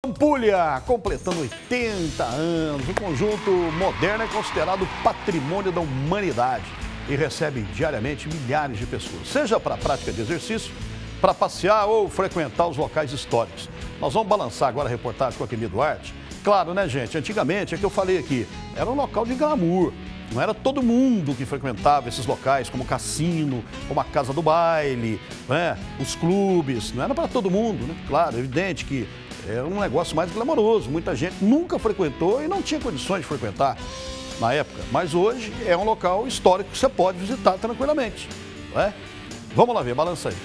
Pampulha, completando 80 anos, o conjunto moderno é considerado patrimônio da humanidade e recebe diariamente milhares de pessoas, seja para a prática de exercício, para passear ou frequentar os locais históricos. Nós vamos balançar agora a reportagem com a Kimi Duarte. Claro, né, gente? Antigamente, é que eu falei aqui, era um local de glamour. Não era todo mundo que frequentava esses locais, como o cassino, como a casa do baile, né? Os clubes. Não era para todo mundo, né? Claro, é evidente que era um negócio mais glamouroso. Muita gente nunca frequentou e não tinha condições de frequentar na época. Mas hoje é um local histórico que você pode visitar tranquilamente, né? Vamos lá ver, balança aí.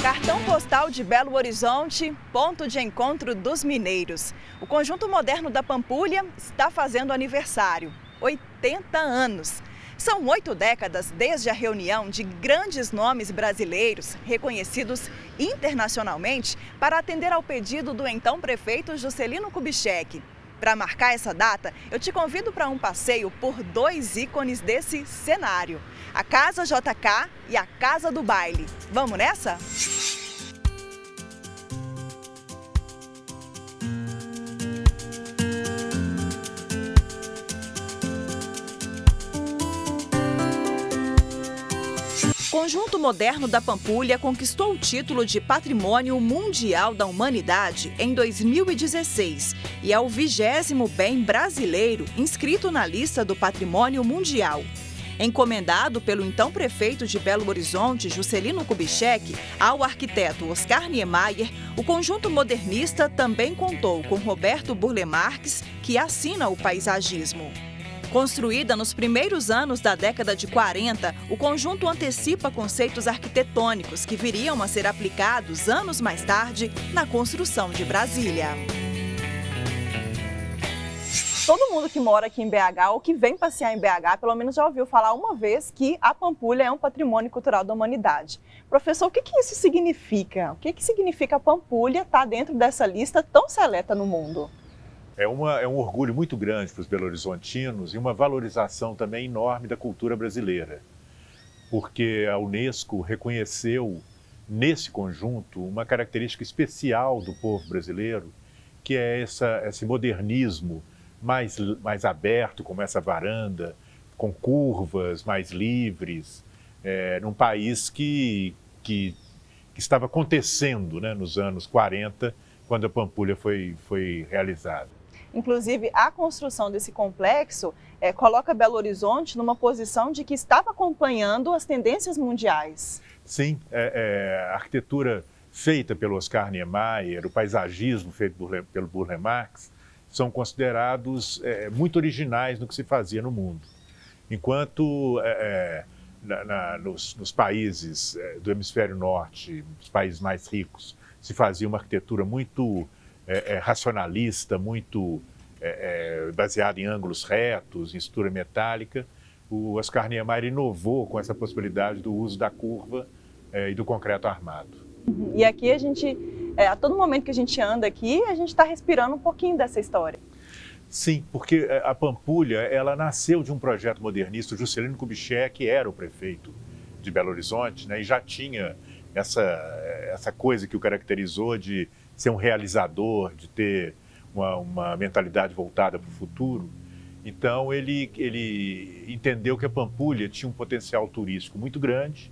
Cartão postal de Belo Horizonte, ponto de encontro dos mineiros. O conjunto moderno da Pampulha está fazendo aniversário. 80 anos. São 8 décadas desde a reunião de grandes nomes brasileiros reconhecidos internacionalmente para atender ao pedido do então prefeito Juscelino Kubitschek. Para marcar essa data, eu te convido para um passeio por 2 ícones desse cenário: a Casa JK e a Casa do Baile. Vamos nessa? O Conjunto Moderno da Pampulha conquistou o título de Patrimônio Mundial da Humanidade em 2016 e é o 20º bem brasileiro inscrito na lista do Patrimônio Mundial. Encomendado pelo então prefeito de Belo Horizonte, Juscelino Kubitschek, ao arquiteto Oscar Niemeyer, o conjunto modernista também contou com Roberto Burle Marx, que assina o paisagismo. Construída nos primeiros anos da década de 40, o conjunto antecipa conceitos arquitetônicos que viriam a ser aplicados anos mais tarde na construção de Brasília. Todo mundo que mora aqui em BH ou que vem passear em BH, pelo menos já ouviu falar uma vez que a Pampulha é um patrimônio cultural da humanidade. Professor, o que isso significa? O que significa a Pampulha estar dentro dessa lista tão seleta no mundo? É um orgulho muito grande para os belo-horizontinos e uma valorização também enorme da cultura brasileira, porque a Unesco reconheceu nesse conjunto uma característica especial do povo brasileiro, que é esse modernismo mais aberto, como essa varanda, com curvas mais livres, num país que estava acontecendo, né, nos anos 40, quando a Pampulha foi realizada. Inclusive, a construção desse complexo coloca Belo Horizonte numa posição de que estava acompanhando as tendências mundiais. Sim, a arquitetura feita pelo Oscar Niemeyer, o paisagismo feito pelo Burle Marx, são considerados muito originais no que se fazia no mundo. Enquanto nos países do hemisfério norte, os países mais ricos, se fazia uma arquitetura muito racionalista, muito baseada em ângulos retos, em estrutura metálica, o Oscar Niemeyer inovou com essa possibilidade do uso da curva e do concreto armado. E aqui a todo momento que a gente anda aqui, a gente está respirando um pouquinho dessa história. Sim, porque a Pampulha, ela nasceu de um projeto modernista. O Juscelino Kubitschek era o prefeito de Belo Horizonte, né, e já tinha essa coisa que o caracterizou de ser um realizador, de ter uma mentalidade voltada para o futuro. Então, ele entendeu que a Pampulha tinha um potencial turístico muito grande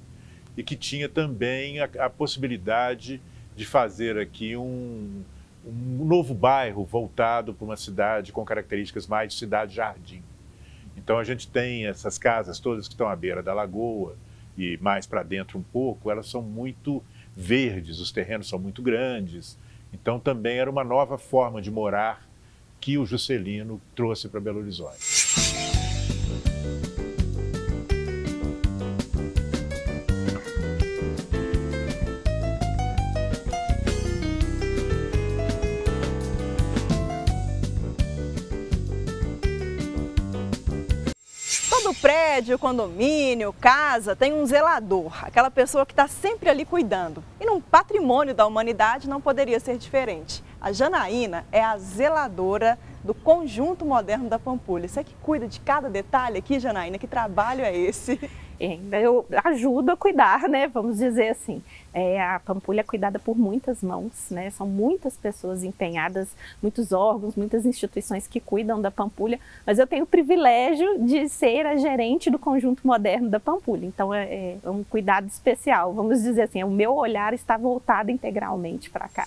e que tinha também a possibilidade de fazer aqui um novo bairro voltado para uma cidade com características mais de cidade-jardim. Então, a gente tem essas casas todas que estão à beira da lagoa e mais para dentro um pouco, elas são muito verdes, os terrenos são muito grandes. Então, também era uma nova forma de morar que o Juscelino trouxe para Belo Horizonte. Todo prédio, condomínio, casa tem um zelador, aquela pessoa que está sempre ali cuidando. E num patrimônio da humanidade não poderia ser diferente. A Janaína é a zeladora do Conjunto Moderno da Pampulha. Você que cuida de cada detalhe aqui, Janaína, que trabalho é esse? Ainda eu ajudo a cuidar, né? Vamos dizer assim. A Pampulha é cuidada por muitas mãos, né? São muitas pessoas empenhadas, muitos órgãos, muitas instituições que cuidam da Pampulha, mas eu tenho o privilégio de ser a gerente do Conjunto Moderno da Pampulha. Então é um cuidado especial, vamos dizer assim, o meu olhar está voltado integralmente para cá.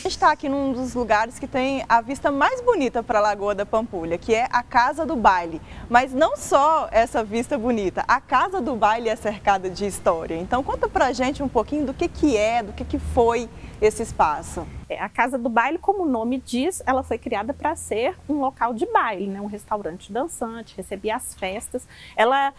Está aqui num dos lugares que tem a vista mais bonita para a Lagoa da Pampulha, que é a Casa do Baile. Mas não só essa vista bonita, a Casa do Baile é cercada de história. Então conta pra gente um pouquinho do que é, do que foi esse espaço. A Casa do Baile, como o nome diz, ela foi criada para ser um local de baile, né? Um restaurante dançante, recebia as festas. Ela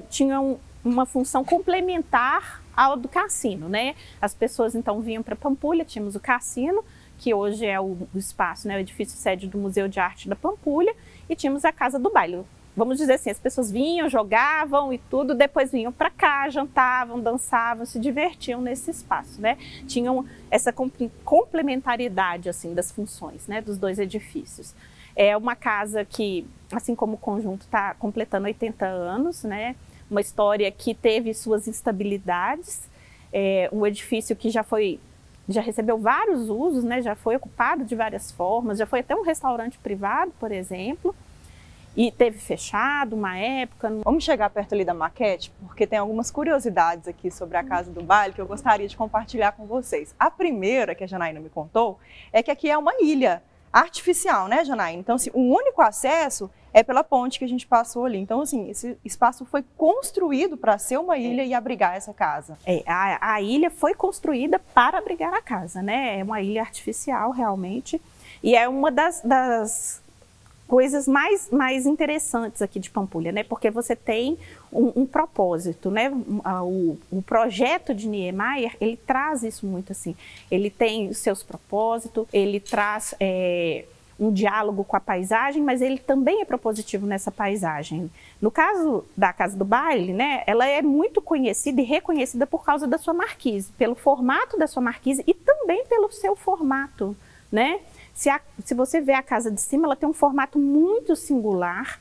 tinha uma função complementar ao do cassino, né? As pessoas então vinham para Pampulha, tínhamos o cassino, que hoje é o espaço, né? O edifício sede do Museu de Arte da Pampulha, e tínhamos a Casa do Baile. Vamos dizer assim, as pessoas vinham, jogavam e tudo, depois vinham para cá, jantavam, dançavam, se divertiam nesse espaço, né? Tinham essa complementaridade assim das funções, né? Dos dois edifícios. É uma casa que, assim como o conjunto está completando 80 anos, né? Uma história que teve suas instabilidades, um edifício que já recebeu vários usos, né? Já foi ocupado de várias formas, já foi até um restaurante privado, por exemplo, e teve fechado uma época. Vamos chegar perto ali da maquete, porque tem algumas curiosidades aqui sobre a Casa do Baile que eu gostaria de compartilhar com vocês. A primeira que a Janaína me contou é que aqui é uma ilha artificial, né, Janaína? Então, assim, o único acesso é pela ponte que a gente passou ali. Então, assim, esse espaço foi construído para ser uma ilha e abrigar essa casa. A ilha foi construída para abrigar a casa, né? É uma ilha artificial, realmente. E é uma das coisas mais interessantes aqui de Pampulha, né? Porque você tem um propósito, né? O projeto de Niemeyer, ele traz isso muito assim. Ele tem os seus propósitos, ele traz um diálogo com a paisagem, mas ele também é propositivo nessa paisagem. No caso da Casa do Baile, né? Ela é muito conhecida e reconhecida por causa da sua marquise, pelo formato da sua marquise e também pelo seu formato, né? Se você vê a casa de cima, ela tem um formato muito singular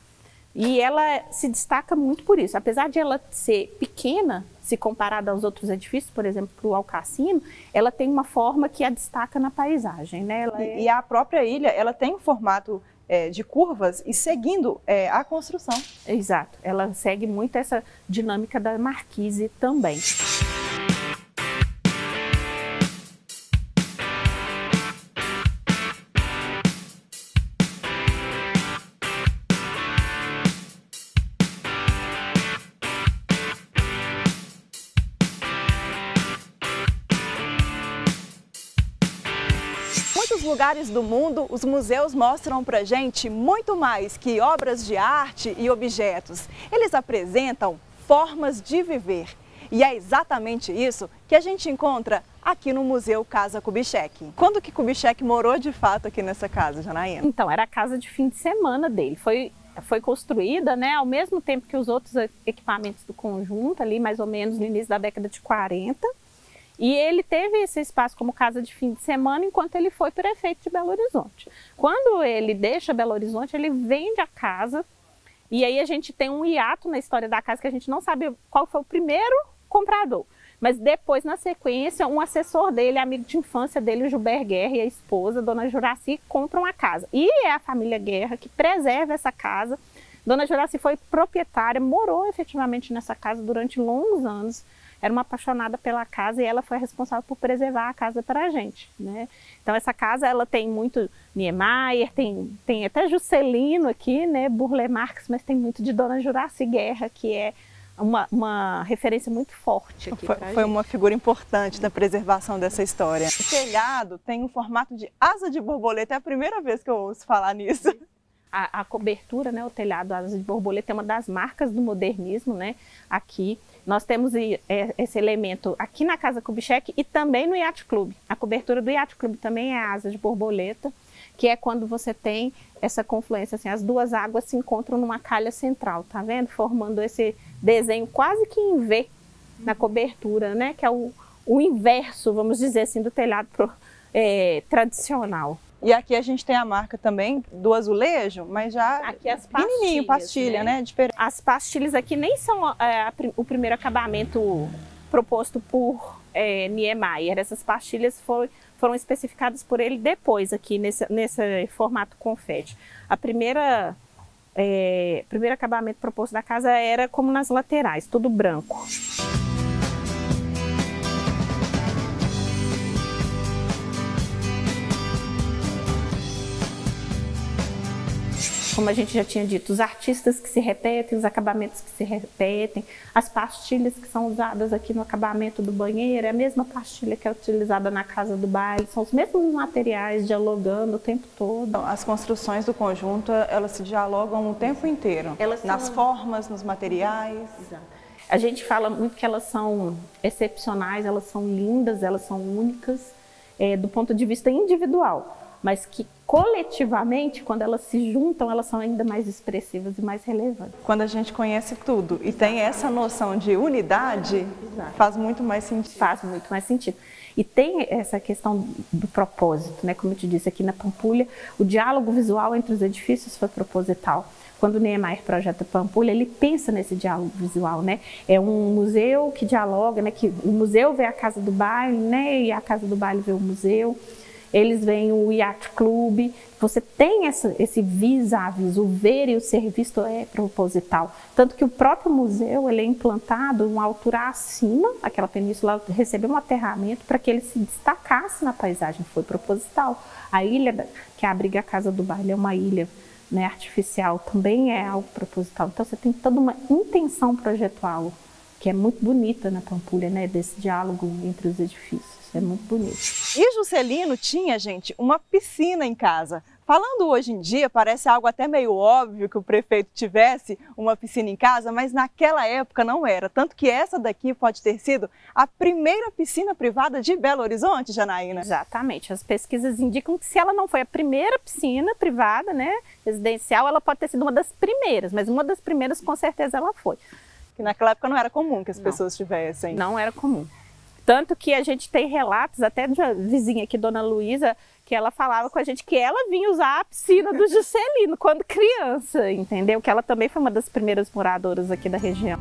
e ela se destaca muito por isso. Apesar de ela ser pequena, se comparada aos outros edifícios, por exemplo, ao cassino, ela tem uma forma que a destaca na paisagem, né? E a própria ilha, ela tem um formato de curvas e seguindo a construção. Exato, ela segue muito essa dinâmica da marquise também. Lugares do mundo, os museus mostram pra gente muito mais que obras de arte e objetos. Eles apresentam formas de viver. E é exatamente isso que a gente encontra aqui no Museu Casa Kubitschek. Quando que Kubitschek morou de fato aqui nessa casa, Janaína? Então, era a casa de fim de semana dele. Foi construída, né, ao mesmo tempo que os outros equipamentos do conjunto, ali mais ou menos no início da década de 40. E ele teve esse espaço como casa de fim de semana enquanto ele foi prefeito de Belo Horizonte. Quando ele deixa Belo Horizonte, ele vende a casa e aí a gente tem um hiato na história da casa que a gente não sabe qual foi o primeiro comprador. Mas depois, na sequência, um assessor dele, amigo de infância dele, Gilberto Guerra, e a esposa, Dona Juraci, compram a casa. E é a família Guerra que preserva essa casa. Dona Juraci foi proprietária, morou efetivamente nessa casa durante longos anos. Era uma apaixonada pela casa e ela foi responsável por preservar a casa para a gente, né? Então essa casa, ela tem muito Niemeyer, tem até Juscelino aqui, né? Burle Marx, mas tem muito de Dona Juraci Guerra, que é uma referência muito forte aqui pra gente. Foi uma figura importante na preservação dessa história. O telhado tem um formato de asa de borboleta, é a primeira vez que eu ouço falar nisso. A cobertura, né, o telhado asa de borboleta é uma das marcas do modernismo, né, aqui. Nós temos esse elemento aqui na Casa Kubitschek e também no Yacht Club. A cobertura do Yacht Club também é a asa de borboleta, que é quando você tem essa confluência, assim, as duas águas se encontram numa calha central, tá vendo? Formando esse desenho quase que em V na cobertura, né, que é o o inverso, vamos dizer assim, do telhado tradicional. E aqui a gente tem a marca também do azulejo, mas já aqui as pequenininho, pastilha, né? Diferente. As pastilhas aqui nem são o primeiro acabamento proposto por Niemeyer. Essas pastilhas foram especificadas por ele depois aqui nesse formato confete. O primeiro acabamento proposto da casa era como nas laterais, tudo branco. Como a gente já tinha dito, os artistas que se repetem, os acabamentos que se repetem, as pastilhas que são usadas aqui no acabamento do banheiro, é a mesma pastilha que é utilizada na casa do baile, são os mesmos materiais dialogando o tempo todo. Então, as construções do conjunto, elas se dialogam o tempo inteiro, nas formas, nos materiais. Exato. A gente fala muito que elas são excepcionais, elas são lindas, elas são únicas do ponto de vista individual, mas que coletivamente, quando elas se juntam, elas são ainda mais expressivas e mais relevantes. Quando a gente conhece tudo e tem essa noção de unidade, faz muito mais sentido. Faz muito mais sentido. E tem essa questão do propósito, né? Como eu te disse, aqui na Pampulha, o diálogo visual entre os edifícios foi proposital. Quando o Niemeyer projeta Pampulha, ele pensa nesse diálogo visual, né? É um museu que dialoga, né? Que o museu vê a casa do baile, né? E a casa do baile vê o museu. Eles veem o Yacht Club, você tem esse vis-a-vis, o ver e o ser visto é proposital. Tanto que o próprio museu ele é implantado uma altura acima, aquela península recebeu um aterramento para que ele se destacasse na paisagem, foi proposital. A ilha que abriga a casa do baile é uma ilha, né, artificial, também é algo proposital. Então você tem toda uma intenção projetual, que é muito bonita na Pampulha, né, desse diálogo entre os edifícios. É muito bonito. E Juscelino tinha, gente, uma piscina em casa. Falando hoje em dia, parece algo até meio óbvio que o prefeito tivesse uma piscina em casa, mas naquela época não era. Tanto que essa daqui pode ter sido a primeira piscina privada de Belo Horizonte, Janaína. Exatamente. As pesquisas indicam que se ela não foi a primeira piscina privada, né, residencial, ela pode ter sido uma das primeiras, mas uma das primeiras com certeza ela foi. Que naquela época não era comum que as pessoas tivessem. Não era comum. Tanto que a gente tem relatos, até de uma vizinha aqui, Dona Luísa, que ela falava com a gente que ela vinha usar a piscina do Juscelino quando criança, entendeu? Que ela também foi uma das primeiras moradoras aqui da região.